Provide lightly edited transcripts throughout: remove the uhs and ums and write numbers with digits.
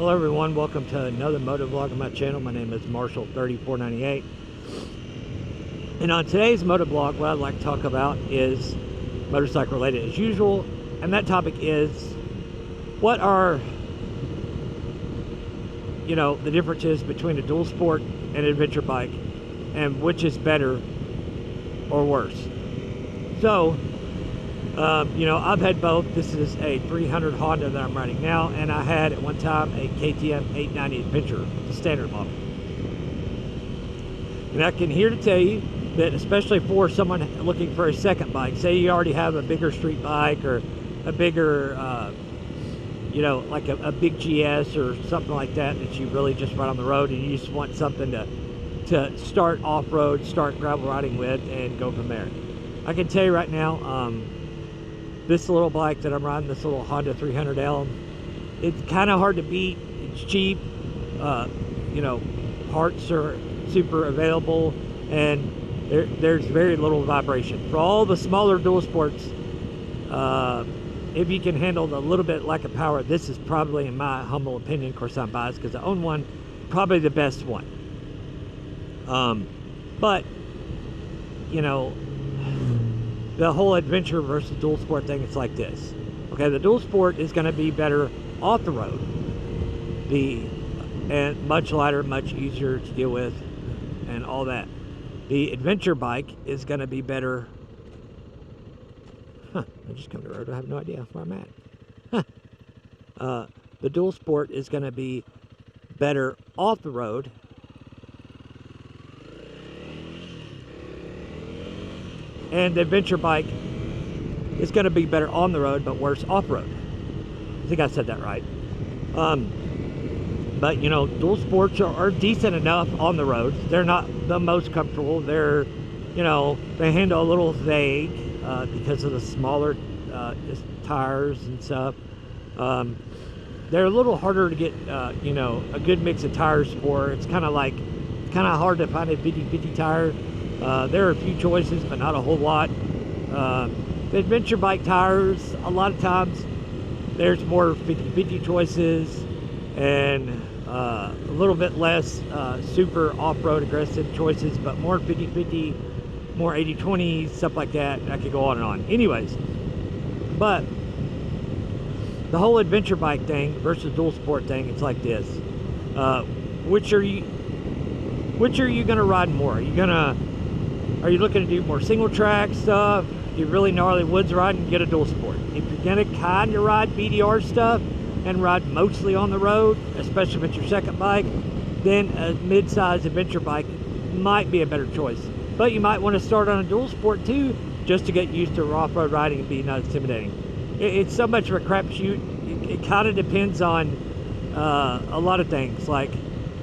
Hello everyone, welcome to another moto vlog on my channel. My name is Marshall3498. And on today's moto vlog, what I'd like to talk about is motorcycle related as usual. And that topic is what are, the differences between a dual sport and an adventure bike, and which is better or worse. So, I've had both. This is a 300 Honda that I'm riding now, and I had at one time a KTM 890 Adventure, the standard model. And I can here to tell you that, especially for someone looking for a second bike, say you already have a bigger street bike or a bigger, like a big GS or something like that you really just ride on the road, and you just want something to start off-road, start gravel riding with, and go from there. I can tell you right now, this little bike that I'm riding, this little Honda 300L, it's kind of hard to beat. It's cheap, parts are super available, and there's very little vibration. For all the smaller dual sports, if you can handle the little bit lack of power, this is probably, in my humble opinion, of course I'm biased because I own one, probably the best one. But, the whole adventure versus dual sport thing, it's like this. Okay, the dual sport is going to be better off the road, and much lighter, much easier to deal with, and all that. The adventure bike is going to be better. I just come to the road. I have no idea where I'm at. The dual sport is going to be better off the road, and the adventure bike is going to be better on the road, but worse off-road. I think I said that right. But, dual sports are decent enough on the road. They're not the most comfortable. They're, they handle a little vague because of the smaller tires and stuff. They're a little harder to get, a good mix of tires for. It's kind of hard to find a 50-50 tire. There are a few choices, but not a whole lot. The adventure bike tires, a lot of times, there's more 50-50 choices, and a little bit less super off-road aggressive choices, but more 50-50, more 80-20, stuff like that. I could go on and on. Anyways, but the whole adventure bike thing versus dual sport thing, it's like this. Which are you going to ride more? Are you looking to do more single track stuff? If you're really gnarly woods riding, get a dual sport. If you're gonna kind of ride BDR stuff and ride mostly on the road, especially if it's your second bike, then a mid-size adventure bike might be a better choice. But you might want to start on a dual sport too, just to get used to off-road riding and be not intimidating. It's so much of a crapshoot. It kind of depends on a lot of things, like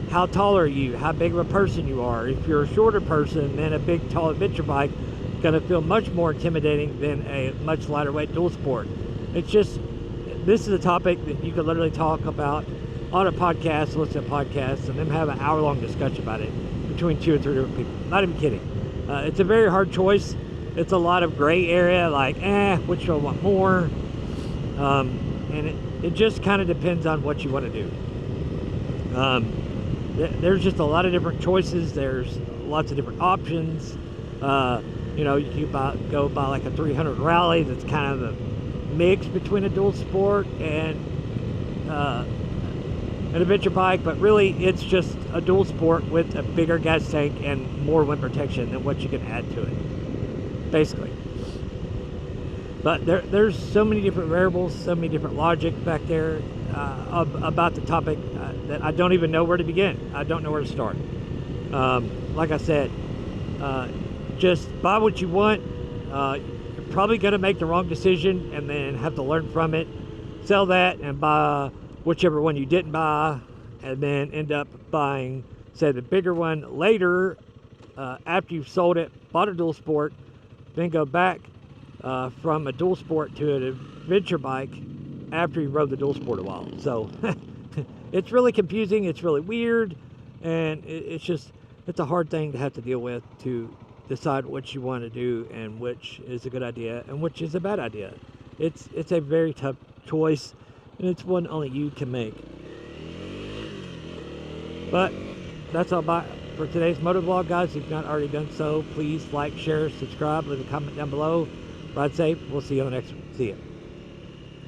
how tall are you, how big of a person you are. If you're a shorter person, then a big, tall adventure bike is going to feel much more intimidating than a much lighter weight dual sport. It's just, this is a topic that you could literally talk about on a podcast, listen to podcasts, and then have an hour-long discussion about it between 2 or 3 different people. Not even kidding. It's a very hard choice. It's a lot of gray area, like, which do I want more? And it just kind of depends on what you want to do. There's just a lot of different choices. There's lots of different options. You can go buy like a 300 Rally that's kind of a mix between a dual sport and an adventure bike, but really it's just a dual sport with a bigger gas tank and more wind protection than what you can add to it, basically. But there's so many different variables, so many different logic back there about the topic that I don't even know where to begin. I don't know where to start. Like I said, just buy what you want. You're probably going to make the wrong decision and then have to learn from it. Sell that and buy whichever one you didn't buy, and then end up buying, say, the bigger one later after you've sold it, bought a dual sport, then go back from a dual sport to an adventure bike after you rode the dual sport a while. So it's really confusing, it's really weird, and it's a hard thing to have to deal with, to decide what you want to do and which is a good idea and which is a bad idea. It's a very tough choice, and it's one only you can make. But that's all about for today's motovlog, guys. If you've not already done so, please like, share, subscribe, leave a comment down below. Ride safe. We'll see you on the next one. See ya.